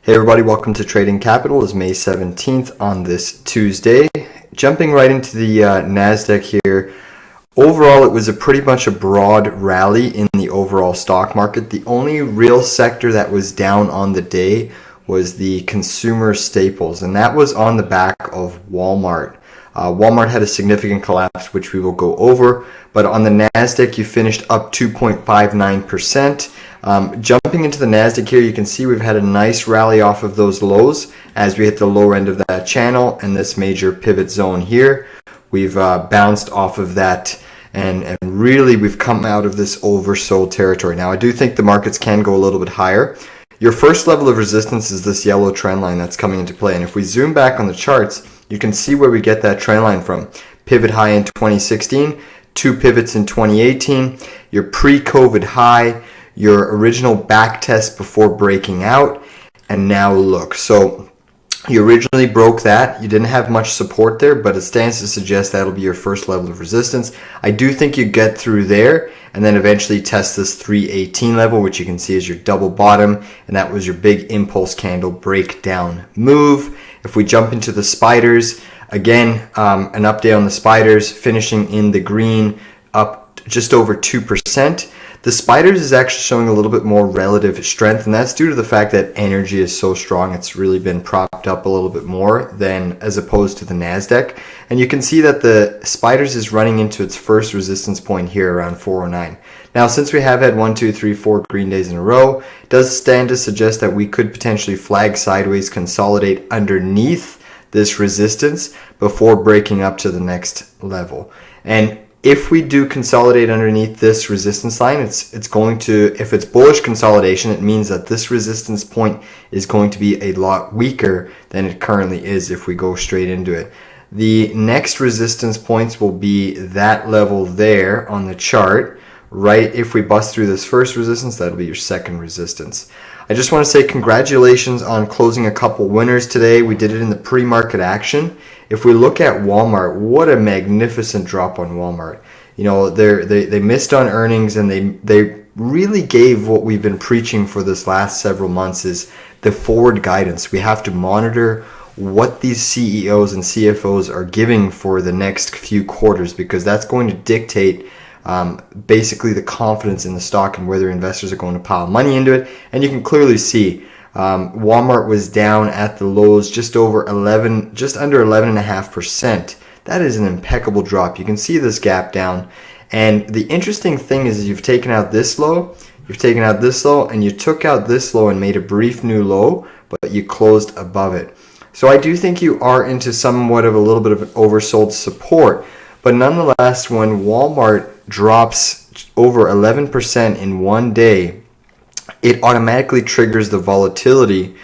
Hey everybody, welcome to Trading Capital. It's May 17th on this Tuesday. Jumping right into the NASDAQ here. Overall, it was pretty much a broad rally in the overall stock market. The only real sector that was down on the day was the consumer staples, and that was on the back of Walmart. Walmart had a significant collapse, which we will go over, but on the NASDAQ, you finished up 2.59%. Jumping into the NASDAQ here, you can see we've had a nice rally off of those lows as we hit the lower end of that channel and this major pivot zone here. We've bounced off of that and really we've come out of this oversold territory. Now, I do think the markets can go a little bit higher. Your first level of resistance is this yellow trend line that's coming into play. And if we zoom back on the charts, you can see where we get that trend line from. Pivot high in 2016, two pivots in 2018, your pre-COVID high, your original back test before breaking out, and now look. So you originally broke that. You didn't have much support there, but it stands to suggest that'll be your first level of resistance. I do think you get through there and then eventually test this 318 level, which you can see is your double bottom, and that was your big impulse candle breakdown move. If we jump into the spiders, again, an update on the spiders, finishing in the green, up just over 2%. The spiders is actually showing a little bit more relative strength, and that's due to the fact that energy is so strong. It's really been propped up a little bit more than as opposed to the NASDAQ. And you can see that the spiders is running into its first resistance point here around 409. Now, since we have had 1, 2, 3, 4 green days in a row, it does stand to suggest that we could potentially flag sideways, consolidate underneath this resistance before breaking up to the next level. And if we do consolidate underneath this resistance line, it's going to, if it's bullish consolidation, it means that this resistance point is going to be a lot weaker than it currently is if we go straight into it. The next resistance points will be that level there on the chart, right? If we bust through this first resistance, that'll be your second resistance. I just want to say congratulations on closing a couple winners today. We did it in the pre-market action. If we look at Walmart, what a magnificent drop on Walmart. You know, they missed on earnings, and they really gave what we've been preaching for this last several months is the forward guidance. We have to monitor what these CEOs and CFOs are giving for the next few quarters, because that's going to dictate basically the confidence in the stock and whether investors are going to pile money into it. And you can clearly see Walmart was down at the lows just under 11.5%. That is an impeccable drop. You can see this gap down. And the interesting thing is you've taken out this low, and you took out this low and made a brief new low, but you closed above it. So I do think you are into somewhat of a little bit of an oversold support. But nonetheless, when Walmart drops over 11% in one day, it automatically triggers the volatility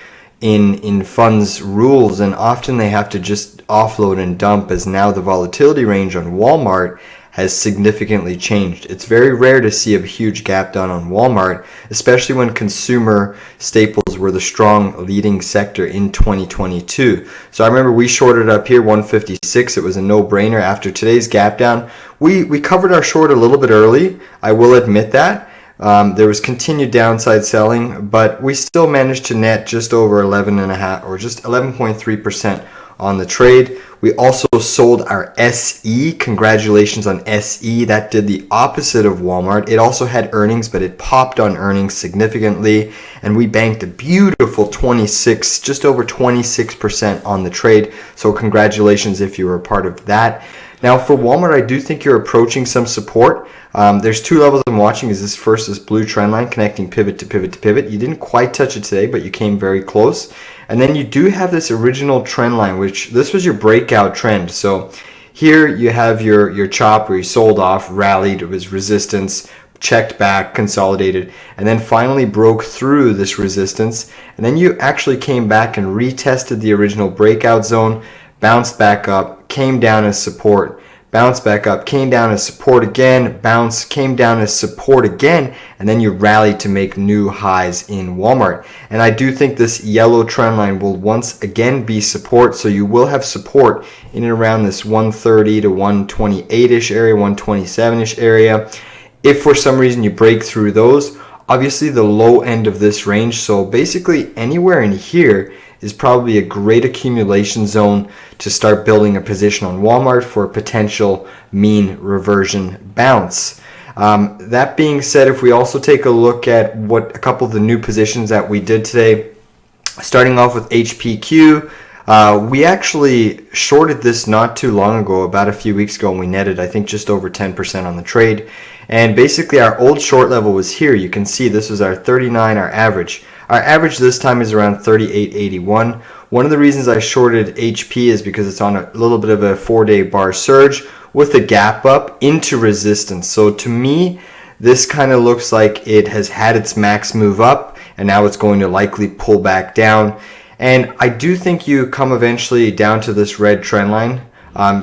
in funds rules, and often they have to just offload and dump, as now the volatility range on Walmart has significantly changed. It's very rare to see a huge gap down on Walmart, especially when consumer staples were the strong leading sector in 2022. So I remember we shorted up here 156. It was a no-brainer. After today's gap down, we covered our short a little bit early. I will admit that. There was continued downside selling, but we still managed to net just over 11.5 or just 11.3% on the trade. We also sold our SE. Congratulations on SE. That did the opposite of Walmart. It also had earnings, but it popped on earnings significantly, and we banked a beautiful 26, just over 26% on the trade. So congratulations if you were a part of that. Now for Walmart, I do think you're approaching some support. There's two levels I'm watching. Is this blue trend line connecting pivot to pivot to pivot. You didn't quite touch it today, but you came very close. And then you do have this original trend line, which this was your breakout trend. So here you have your chop where you sold off, rallied, it was resistance, checked back, consolidated, and then finally broke through this resistance. And then you actually came back and retested the original breakout zone, bounced back up, came down as support, bounced back up, came down as support again, bounce, came down as support again, and then you rallied to make new highs in Walmart. And I do think this yellow trend line will once again be support, so you will have support in and around this 130 to 128-ish area, 127-ish area. If for some reason you break through those, obviously the low end of this range. So basically anywhere in here is probably a great accumulation zone to start building a position on Walmart for a potential mean reversion bounce. That being said, if we also take a look at what a couple of the new positions that we did today, starting off with HPQ, we actually shorted this not too long ago, about a few weeks ago, and we netted, I think, just over 10% on the trade. And basically our old short level was here. You can see this was our 39, our average. Our average this time is around 38.81. One of the reasons I shorted HP is because it's on a little bit of a 4-day bar surge with a gap up into resistance. So to me, this kind of looks like it has had its max move up, and now it's going to likely pull back down. And I do think you come eventually down to this red trend line.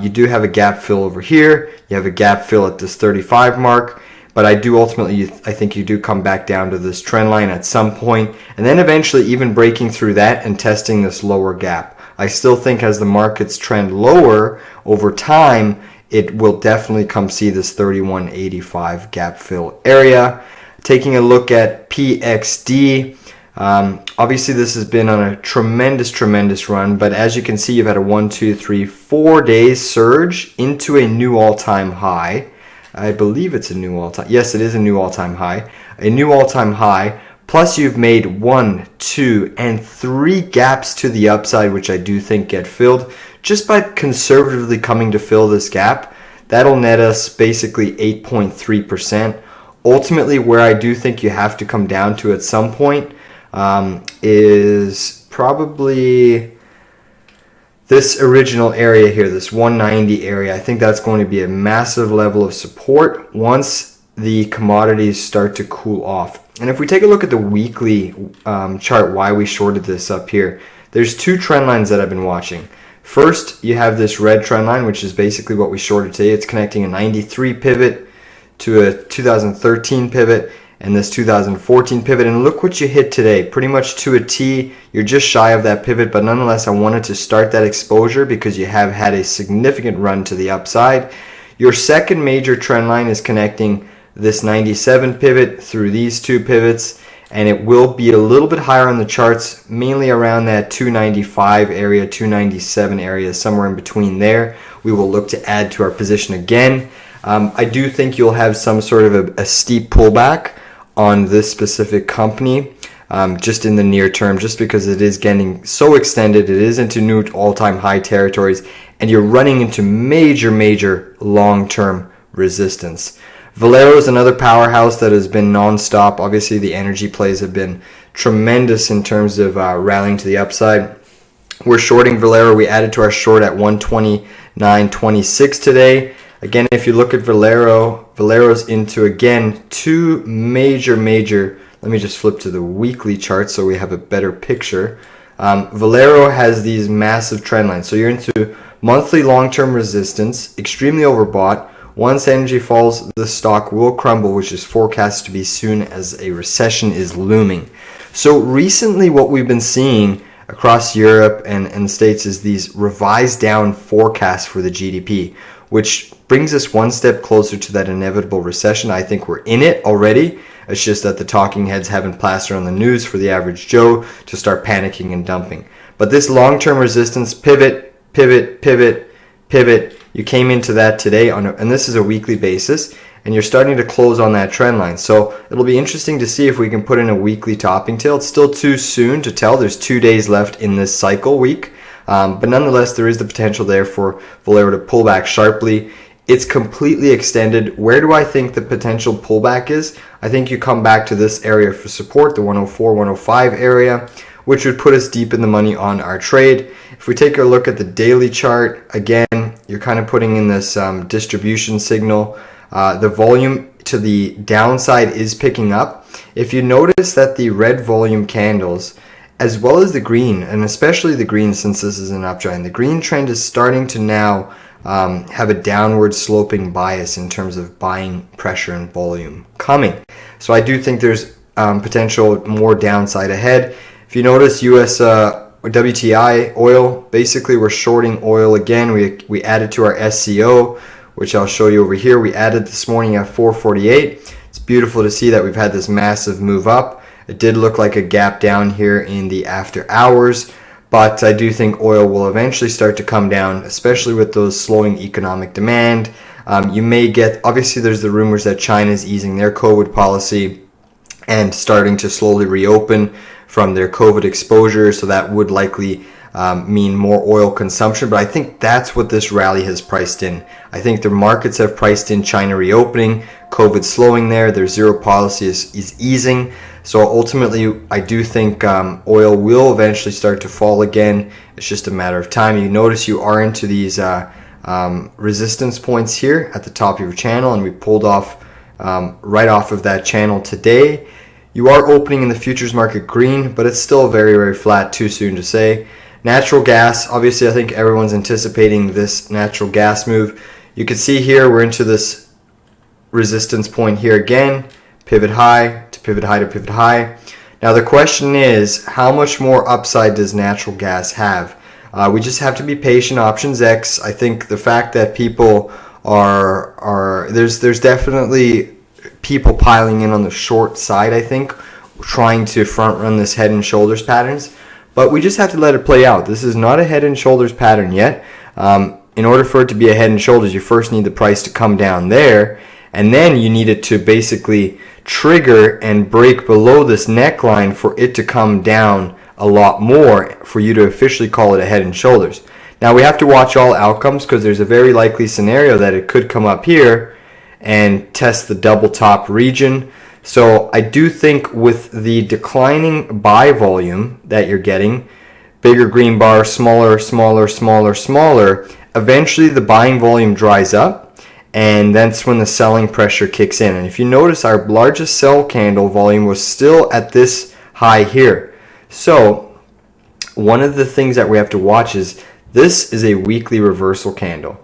You do have a gap fill over here. You have a gap fill at this 35 mark. But I do ultimately, I think you do come back down to this trend line at some point, and then eventually even breaking through that and testing this lower gap. I still think as the markets trend lower over time, it will definitely come see this 31.85 gap fill area. Taking a look at PXD, obviously this has been on a tremendous run, but as you can see, you've had a 1, 2, 3, 4 days surge into a new all-time high. I believe it's a new all-time. Yes, it is a new all-time high. A new all-time high. Plus, you've made 1, 2, and 3 gaps to the upside, which I do think get filled. Just by conservatively coming to fill this gap, that'll net us basically 8.3%. Ultimately, where I do think you have to come down to at some point is probably this original area here, this 190 area. I think that's going to be a massive level of support once the commodities start to cool off. And if we take a look at the weekly chart, why we shorted this up here, there's 2 trend lines that I've been watching. First, you have this red trend line, which is basically what we shorted today. It's connecting a 93 pivot to a 2013 pivot and this 2014 pivot, and look what you hit today, pretty much to a T. You're just shy of that pivot, but nonetheless I wanted to start that exposure because you have had a significant run to the upside. Your second major trend line is connecting this 97 pivot through these 2 pivots, and it will be a little bit higher on the charts, mainly around that 295 area, 297 area, somewhere in between there. We will look to add to our position again. I do think you'll have some sort of a steep pullback on this specific company just in the near term, just because it is getting so extended. It is into new all-time high territories, and you're running into major long-term resistance. Valero is another powerhouse that has been non-stop. Obviously, the energy plays have been tremendous in terms of rallying to the upside. We're shorting Valero. We added to our short at 129.26 today. Again, if you look at Valero's into, again, 2 major, let me just flip to the weekly chart so we have a better picture. Valero has these massive trend lines. So you're into monthly long-term resistance, extremely overbought. Once energy falls, the stock will crumble, which is forecast to be soon as a recession is looming. So recently what we've been seeing across Europe and the States is these revised down forecasts for the GDP, which brings us one step closer to that inevitable recession. I think we're in it already. It's just that the talking heads haven't plastered on the news for the average Joe to start panicking and dumping. But this long-term resistance, pivot, you came into that today, and this is a weekly basis, and you're starting to close on that trend line. So it'll be interesting to see if we can put in a weekly topping tail. It's still too soon to tell. There's 2 days left in this cycle week. But nonetheless, there is the potential there for Valero to pull back sharply. It's completely extended. Where do I think the potential pullback is? I think you come back to this area for support, the 104, 105 area, which would put us deep in the money on our trade. If we take a look at the daily chart, again, you're kind of putting in this distribution signal. The volume to the downside is picking up. If you notice that the red volume candles, as well as the green, and especially the green since this is an uptrend, the green trend is starting to now have a downward sloping bias in terms of buying pressure and volume coming. So I do think there's potential more downside ahead. If you notice US WTI oil, basically we're shorting oil again. We added to our SCO, which I'll show you over here. We added this morning at 448. It's beautiful to see that we've had this massive move up. It did look like a gap down here in the after hours, but I do think oil will eventually start to come down, especially with those slowing economic demand. You may get, obviously there's the rumors that China is easing their COVID policy and starting to slowly reopen from their COVID exposure, so that would likely mean more oil consumption, but I think that's what this rally has priced in. I think the markets have priced in China reopening, COVID slowing their zero policy is easing, so ultimately I do think oil will eventually start to fall again. It's just a matter of time. You notice you are into these resistance points here at the top of your channel, and we pulled off right off of that channel today. You are opening in the futures market green, but it's still very, very flat, too soon to say. Natural gas, obviously I think everyone's anticipating this natural gas move. You can see here we're into this resistance point here again, pivot high to pivot high to pivot high. Now the question is, how much more upside does natural gas have? We just have to be patient. Options X, I think the fact that people there's definitely people piling in on the short side, I think, trying to front run this head and shoulders patterns. But we just have to let it play out. This is not a head and shoulders pattern yet. In order for it to be a head and shoulders, you first need the price to come down there, and then you need it to basically trigger and break below this neckline for it to come down a lot more for you to officially call it a head and shoulders. Now we have to watch all outcomes, because there's a very likely scenario that it could come up here and test the double top region. So I do think with the declining buy volume that you're getting, bigger green bar, smaller, smaller, smaller, smaller, eventually the buying volume dries up, and that's when the selling pressure kicks in. And if you notice, our largest sell candle volume was still at this high here. So one of the things that we have to watch is this is a weekly reversal candle.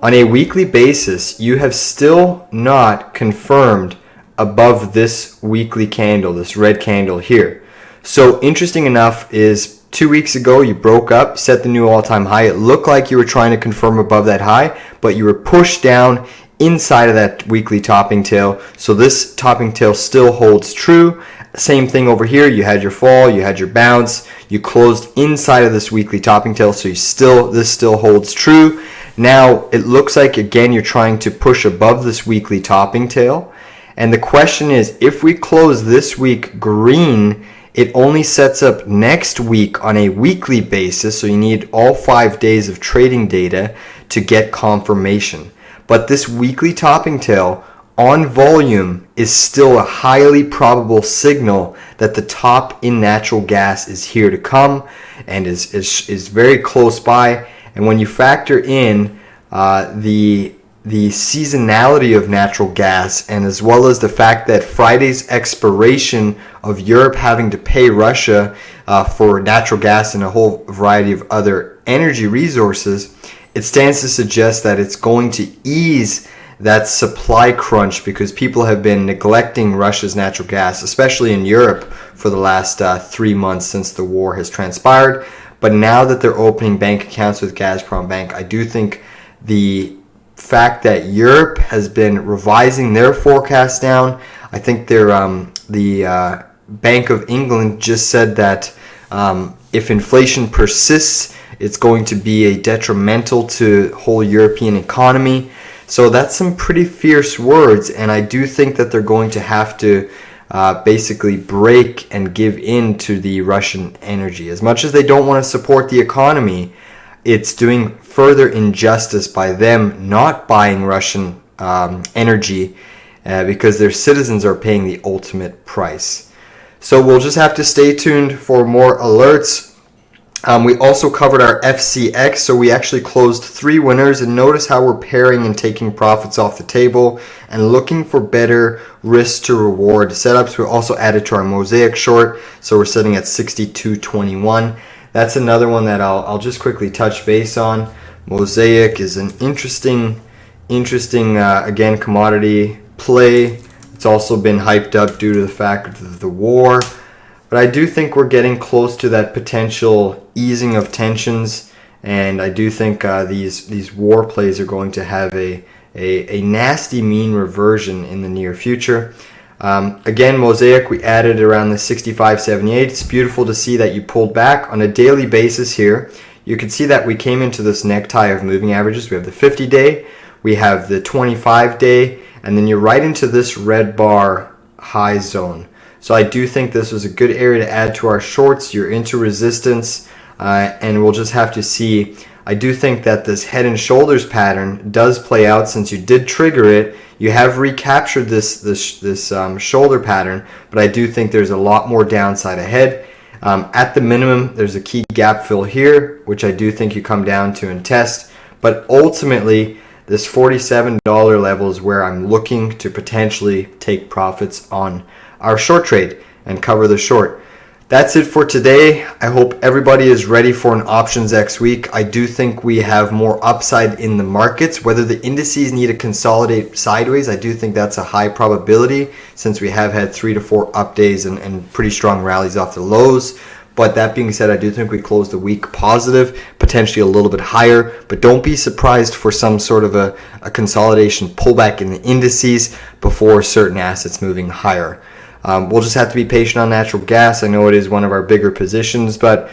On a weekly basis, you have still not confirmed above this weekly candle, this red candle here. So interesting enough is 2 weeks ago you broke up, set the new all-time high. It looked like you were trying to confirm above that high, but you were pushed down inside of that weekly topping tail. So this topping tail still holds true. Same thing over here. You had your fall, you had your bounce, you closed inside of this weekly topping tail, so this still holds true. Now it looks like again you're trying to push above this weekly topping tail. And the question is, if we close this week green, it only sets up next week on a weekly basis, so you need all 5 days of trading data to get confirmation. But this weekly topping tail on volume is still a highly probable signal that the top in natural gas is here to come and is very close by. And when you factor in the seasonality of natural gas, and as well as the fact that Friday's expiration of Europe having to pay Russia for natural gas and a whole variety of other energy resources, it stands to suggest that it's going to ease that supply crunch, because people have been neglecting Russia's natural gas, especially in Europe, for the last 3 months since the war has transpired. But now that they're opening bank accounts with Gazprom Bank, I do think the fact that Europe has been revising their forecast down, I think the Bank of England just said that if inflation persists, it's going to be a detrimental to the whole European economy. So that's some pretty fierce words, and I do think that they're going to have to basically break and give in to the Russian energy. As much as they don't want to support the economy, it's doing further injustice by them not buying Russian energy because their citizens are paying the ultimate price. So we'll just have to stay tuned for more alerts. We also covered our FCX, so we actually closed 3 winners, and notice how we're pairing and taking profits off the table and looking for better risk to reward setups. We also added to our MOSAIC short, so we're sitting at 62.21. That's another one that I'll just quickly touch base on. MOSAIC is an interesting again, commodity play. It's also been hyped up due to the fact of the war. But I do think we're getting close to that potential easing of tensions, and I do think these war plays are going to have a nasty mean reversion in the near future. Again, MOSAIC, we added around the 65.78. It's beautiful to see that you pulled back on a daily basis here. You can see that we came into this necktie of moving averages. We have the 50-day, we have the 25-day, and then you're right into this red bar high zone. So I do think this was a good area to add to our shorts. You're into resistance, and we'll just have to see. I do think that this head and shoulders pattern does play out since you did trigger it. You have recaptured this shoulder pattern, but I do think there's a lot more downside ahead. At the minimum, there's a key gap fill here, which I do think you come down to and test. But ultimately, this $47 level is where I'm looking to potentially take profits on our short trade and cover the short. That's it for today. I hope everybody is ready for an Options X week. I do think we have more upside in the markets. Whether the indices need to consolidate sideways, I do think that's a high probability since we have had 3 to 4 up days and pretty strong rallies off the lows. But that being said, I do think we closed the week positive, potentially a little bit higher. But don't be surprised for some sort of a consolidation pullback in the indices before certain assets moving higher. We'll just have to be patient on natural gas. I know it is one of our bigger positions, but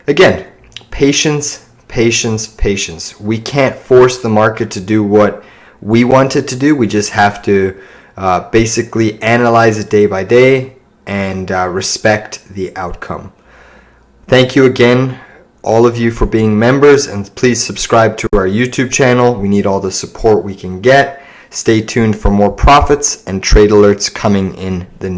again, patience, patience, patience. We can't force the market to do what we want it to do. We just have to basically analyze it day by day and respect the outcome. Thank you again, all of you, for being members, and please subscribe to our YouTube channel. We need all the support we can get. Stay tuned for more profits and trade alerts coming in the